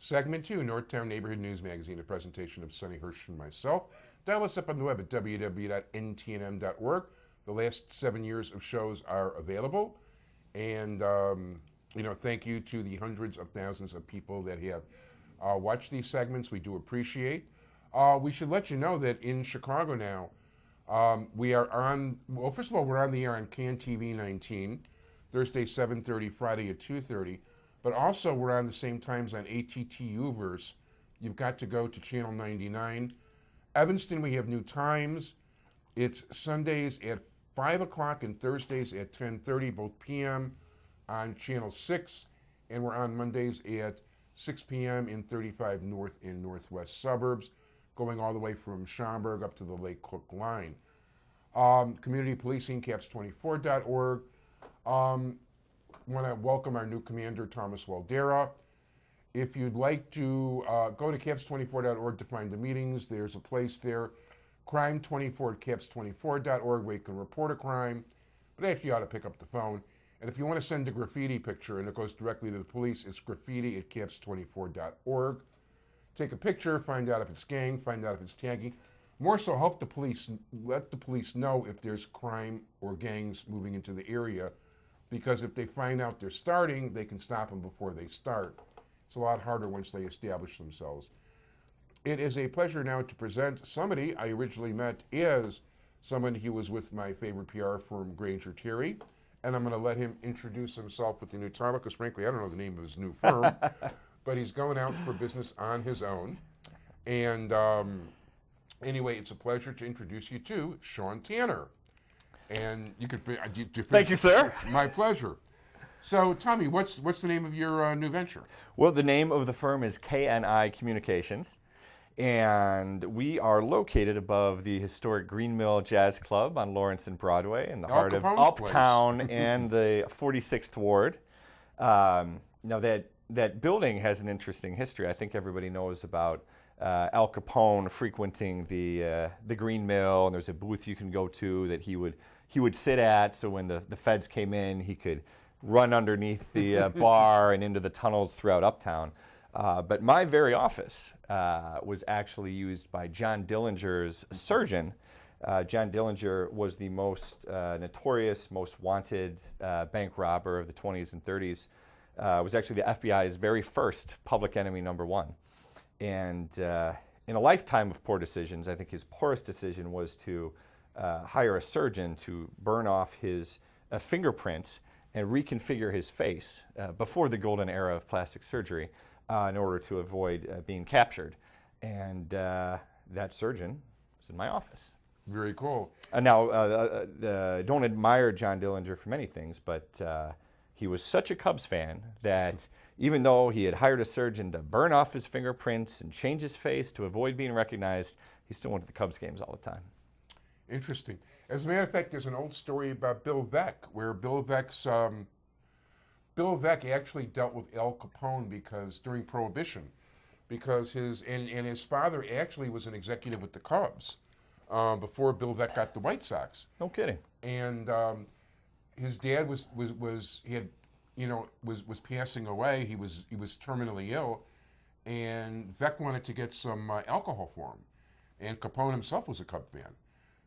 Segment 2, Northtown Neighborhood News Magazine, a presentation of Sonny Hirsch and myself. Dial us up on the web at www.ntnm.org. The last 7 years of shows are available. And, thank you to the hundreds of thousands of people that have watched these segments. We do appreciate. We should let you know that in Chicago now, we are on, well, first of all, we're on the air on CAN-TV 19, Thursday 7:30, Friday at 2:30. But also we're on the same times on ATTUverse. You've got to go to channel 99. Evanston, we have new times. It's Sundays at 5 o'clock and Thursdays at 10:30, both p.m. on channel 6. And we're on Mondays at 6 p.m. in 35 north and northwest suburbs, going all the way from Schaumburg up to the Lake Cook line. Community policing, caps24.org. I want to welcome our new commander, Thomas Waldera. If you'd like to go to caps24.org to find the meetings, there's a place there, crime24 at caps24.org, where you can report a crime, but actually you ought to pick up the phone. And if you want to send a graffiti picture and it goes directly to the police, it's graffiti at caps24.org. Take a picture, find out if it's gang, find out if it's tagging. More so, help the police, let the police know if there's crime or gangs moving into the area, because if they find out they're starting, they can stop them before they start. It's a lot harder once they establish themselves. It is a pleasure now to present somebody I originally met as someone who was with my favorite PR firm, Granger Terry, and I'm going to let him introduce himself with the new title, because frankly, I don't know the name of his new firm, but he's going out for business on his own. And anyway, it's a pleasure to introduce you to Sean Tanner. And you could. Thank you, sir. My pleasure. So, tell me, what's the name of your new venture? Well, the name of the firm is KNI Communications, and we are located above the historic Green Mill Jazz Club on Lawrence and Broadway, in the heart of Uptown and the 46th Ward. Now, that building has an interesting history. I think everybody knows about Al Capone frequenting the Green Mill, and there's a booth you can go to that he would sit at, so when the feds came in, he could run underneath the bar and into the tunnels throughout Uptown. But my very office was actually used by John Dillinger's surgeon. John Dillinger was the most notorious, most wanted bank robber of the 20s and 30s. Was actually the FBI's very first public enemy #1. And in a lifetime of poor decisions, I think his poorest decision was to hire a surgeon to burn off his fingerprints and reconfigure his face before the golden era of plastic surgery in order to avoid being captured. And that surgeon was in my office. Very cool. Now, don't admire John Dillinger for many things, but he was such a Cubs fan that even though he had hired a surgeon to burn off his fingerprints and change his face to avoid being recognized, he still went to the Cubs games all the time. Interesting. As a matter of fact, there's an old story about Bill Veeck, where Bill Veeck actually dealt with Al Capone because during Prohibition, because his father actually was an executive with the Cubs before Bill Veeck got the White Sox. No kidding. And his dad was passing away. He was terminally ill, and Veeck wanted to get some alcohol for him, and Capone himself was a Cub fan.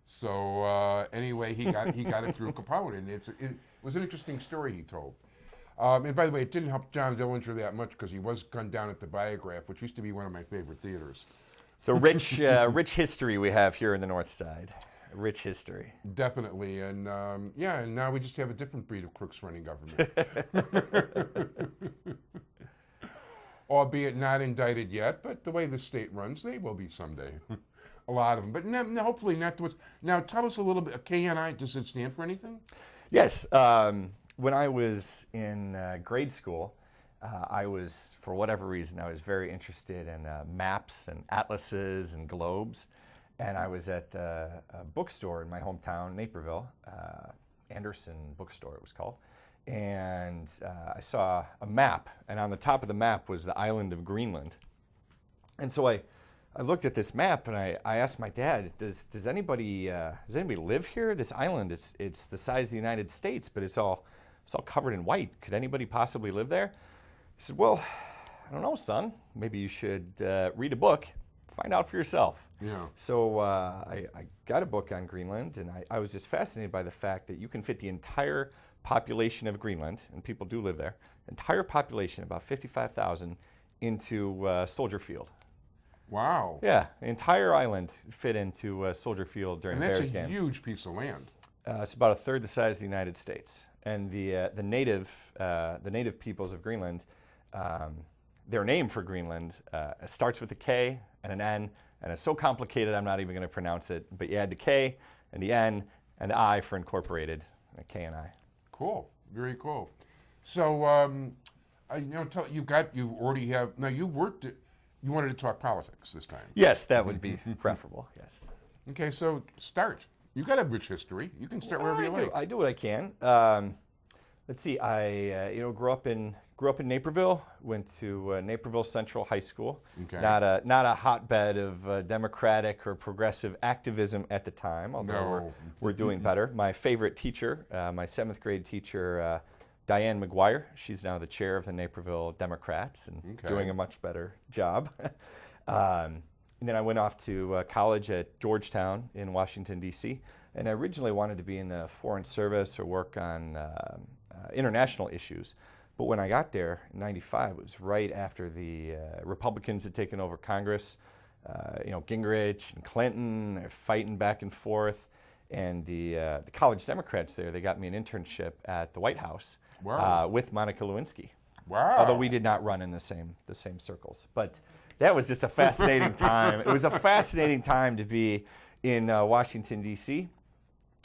So anyway, he got it through Capone, and it was an interesting story he told. And by the way, it didn't help John Dillinger that much because he was gunned down at the Biograph, which used to be one of my favorite theaters. So rich history we have here in the North Side. Rich history. Definitely, and and now we just have a different breed of crooks running government. Albeit not indicted yet, but the way the state runs, they will be someday. A lot of them, but hopefully not to us. Now, tell us a little bit, KNI, does it stand for anything? Yes. When I was in grade school, I was, for whatever reason, I was very interested in maps and atlases and globes. And I was at a bookstore in my hometown, Naperville, Anderson Bookstore it was called. And I saw a map, and on the top of the map was the island of Greenland. And so I looked at this map, and I asked my dad, does anybody live here? This island, it's the size of the United States, but it's all covered in white. Could anybody possibly live there? He said, well, I don't know, son, maybe you should read a book, find out for yourself. Yeah. So I got a book on Greenland, and I was just fascinated by the fact that you can fit the entire population of Greenland, and people do live there, entire population, about 55,000, into Soldier Field. Wow. Yeah, the entire island fit into Soldier Field during And a Bears that's a game. huge piece of land. It's about a third the size of the United States. And the native peoples of Greenland, their name for Greenland starts with a K and an N, and it's so complicated I'm not even going to pronounce it. But you add the K and the N and the I for incorporated, KNI. Cool. Very cool. So, you already have, now you worked at, you wanted to talk politics this time. Yes, that would be preferable, yes. Okay, so start. You've got a rich history. You can start wherever you like. I do what I can. Let's see. I grew up in Naperville. Went to Naperville Central High School. Okay. Not a hotbed of democratic or progressive activism at the time. Although we're doing better. My favorite teacher, my 7th grade teacher, Diane McGuire. She's now the chair of the Naperville Democrats and doing a much better job. And then I went off to college at Georgetown in Washington, D.C., and I originally wanted to be in the Foreign Service or work on international issues. But when I got there in '95, it was right after the Republicans had taken over Congress. Gingrich and Clinton are fighting back and forth. And the college Democrats there, they got me an internship at the White House with Monica Lewinsky. Wow. Although we did not run in the same circles. But that was just a fascinating time. It was a fascinating time to be in Washington, D.C.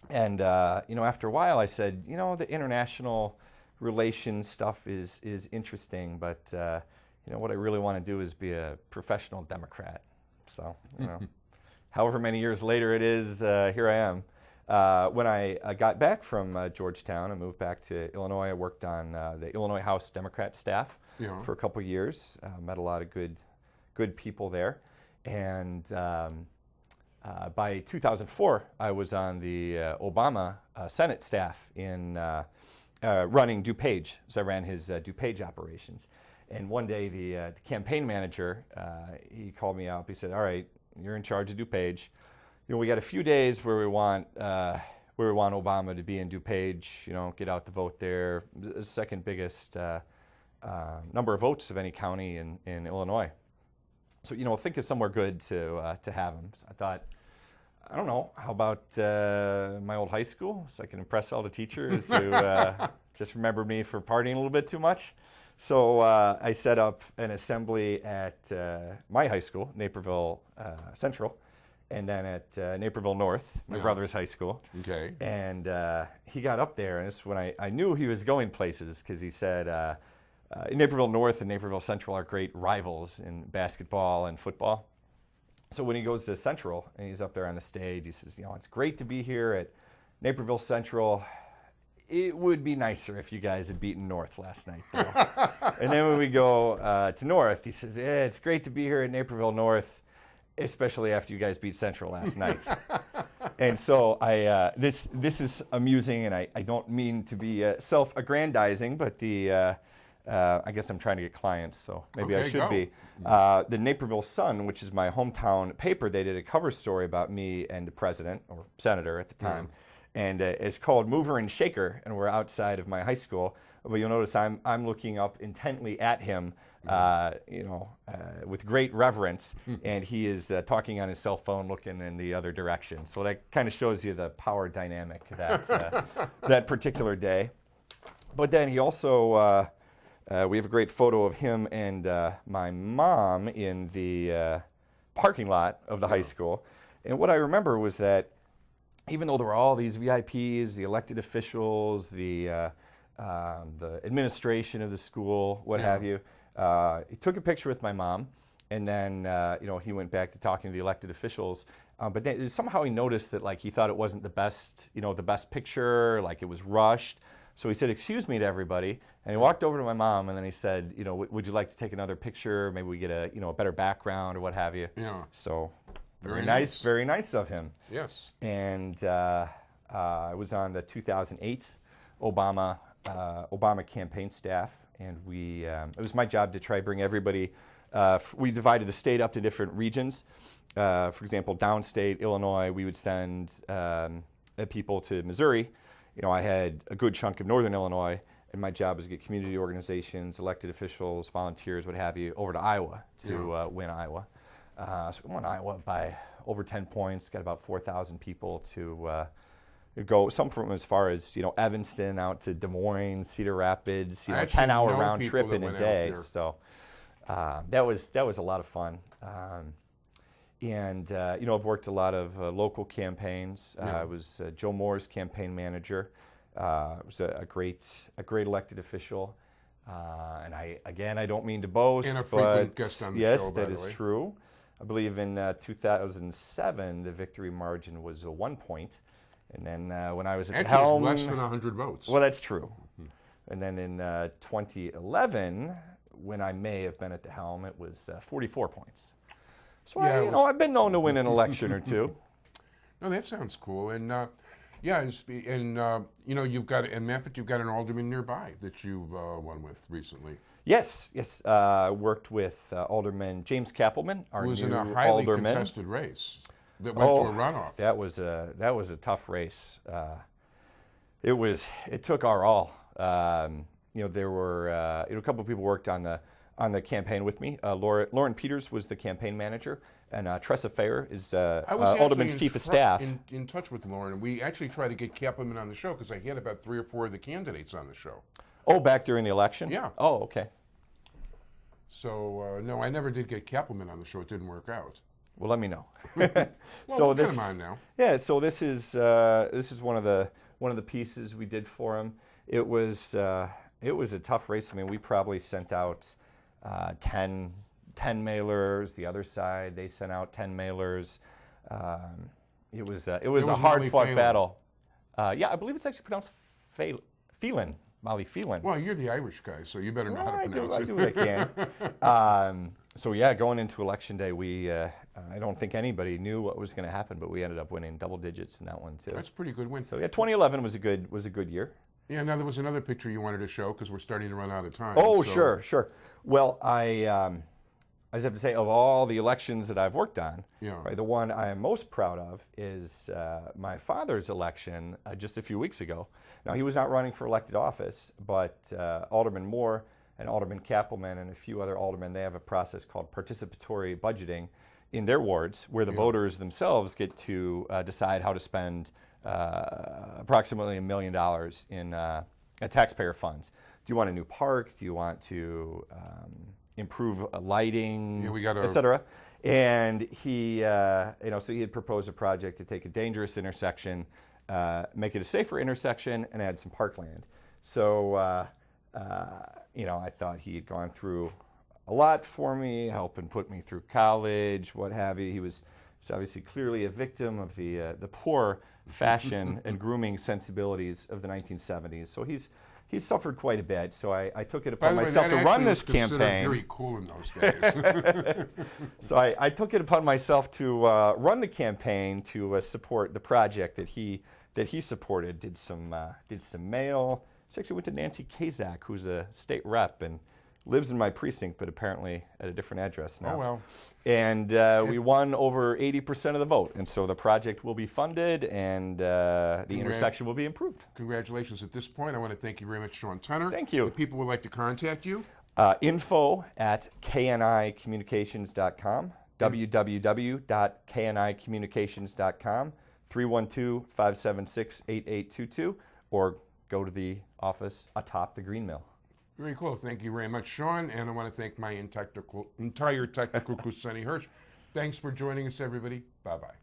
And, after a while I said, the international relations stuff is interesting, but, what I really want to do is be a professional Democrat. So, however many years later it is, here I am. When I got back from Georgetown, I moved back to Illinois. I worked on the Illinois House Democrat staff for a couple years. Met a lot of good people there. And by 2004, I was on the Obama Senate staff in running DuPage. So I ran his DuPage operations. And one day, the campaign manager, he called me up. He said, "All right, you're in charge of DuPage. We got a few days where we want Obama to be in DuPage. Get out the vote there. The second biggest number of votes of any county in Illinois. So think of somewhere good to have him." So I thought, I don't know, how about my old high school, so I can impress all the teachers who just remember me for partying a little bit too much. So I set up an assembly at my high school, Naperville Central, and then at Naperville North, my brother's high school. Okay. And he got up there, and this is when I knew he was going places, because he said, Naperville North and Naperville Central are great rivals in basketball and football. So when he goes to Central, and he's up there on the stage, he says, "It's great to be here at Naperville Central. It would be nicer if you guys had beaten North last night, though." And then when we go to North, he says, "It's great to be here at Naperville North, especially after you guys beat Central last night." And so this is amusing, and I don't mean to be self-aggrandizing, but I guess I'm trying to get clients, so maybe I should be. The Naperville Sun, which is my hometown paper, they did a cover story about me and the president, or senator at the time, and it's called Mover and Shaker, and we're outside of my high school. But you'll notice I'm looking up intently at him, with great reverence, and he is talking on his cell phone, looking in the other direction. So that kind of shows you the power dynamic that particular day. But then he also, we have a great photo of him and my mom in the parking lot of the high school. And what I remember was that even though there were all these VIPs, the elected officials, the administration of the school, what have you, he took a picture with my mom, and then he went back to talking to the elected officials. But then somehow he noticed that he thought it wasn't the best picture, like it was rushed. So he said, "Excuse me," to everybody, and he walked over to my mom, and then he said, "Would you like to take another picture? Maybe we get a better background or what have you." Yeah. So very nice of him. Yes. And I was on the 2008 Obama campaign staff, and it was my job to try to bring everybody. We divided the state up to different regions. For example, downstate Illinois, we would send people to Missouri. I had a good chunk of northern Illinois, and my job was to get community organizations, elected officials, volunteers, what have you, over to Iowa to win Iowa. So we won Iowa by over 10 points, got about 4,000 people to go, some from as far as, Evanston out to Des Moines, Cedar Rapids, 10-hour round trip in a day. So that was a lot of fun. I've worked a lot of local campaigns. I was Joe Moore's campaign manager. Was a great elected official. And I don't mean to boast, and a frequent guest on the yes, show, by that the is way. true. I believe in 2007, the victory margin was 1 point. And then when I was at the helm, less than 100 votes. Well, that's true. And then in 2011, when I may have been at the helm, it was 44 points. So I've been known to win an election or two. No, that sounds cool. And you've got in Manfred, you've got an alderman nearby that you've won with recently. Yes. Worked with Alderman James Kappelman, our new alderman. Who was in a highly contested race that went to a runoff. That was a tough race. It took our all. There were a couple of people worked on the campaign with me. Lauren Peters was the campaign manager, and Tressa Fair is Alderman's chief of staff. In touch with Lauren, and we actually tried to get Kappelman on the show because I had about 3 or 4 of the candidates on the show. Oh, back during the election? Yeah. Oh, okay. So no, I never did get Kappelman on the show. It didn't work out. Well, let me know. Well, so get him on now. Yeah. So this is one of the pieces we did for him. It was a tough race. I mean, we probably sent out 10 mailers. The other side, they sent out 10 mailers. It was a hard-fought battle. Yeah, I believe it's actually pronounced Phelan. Molly Phelan. Well, you're the Irish guy, so you better know how to pronounce it. I do what I can. So yeah, going into Election Day, I don't think anybody knew what was going to happen, but we ended up winning double digits in that one too. That's a pretty good win. So yeah, 2011 was a good year. Yeah. Now there was another picture you wanted to show because we're starting to run out of time. Oh, so. Sure. Well, I just have to say, of all the elections that I've worked on, right, the one I am most proud of is my father's election just a few weeks ago. Now, he was not running for elected office, but Alderman Moore and Alderman Kappelman and a few other aldermen, they have a process called participatory budgeting in their wards where the voters themselves get to decide how to spend approximately $1 million in taxpayer funds. Do you want a new park? Do you want to improve lighting, et cetera? And he, so he had proposed a project to take a dangerous intersection, make it a safer intersection, and add some parkland. So, I thought he had gone through a lot for me, helping put me through college, what have you. He's obviously clearly a victim of the poor fashion and grooming sensibilities of the 1970s. So he's suffered quite a bit, so I took it upon myself to run this campaign. Very cool in those days. So I took it upon myself to run the campaign to support the project that he supported. Did some mail. So actually went to Nancy Kazak, who's a state rep and lives in my precinct, but apparently at a different address now. Oh well. And we won over 80% of the vote, and so the project will be funded, and the intersection will be improved. Congratulations. At this point, I want to thank you very much, Sean Tunner. Thank you. If people would like to contact you, info@KNICommunications.com, www.KNICommunications.com, 312-576-8822, or go to the office atop the Green Mill. Very cool. Thank you very much, Sean. And I want to thank my entire technical crew, Sonny Hirsch. Thanks for joining us, everybody. Bye-bye.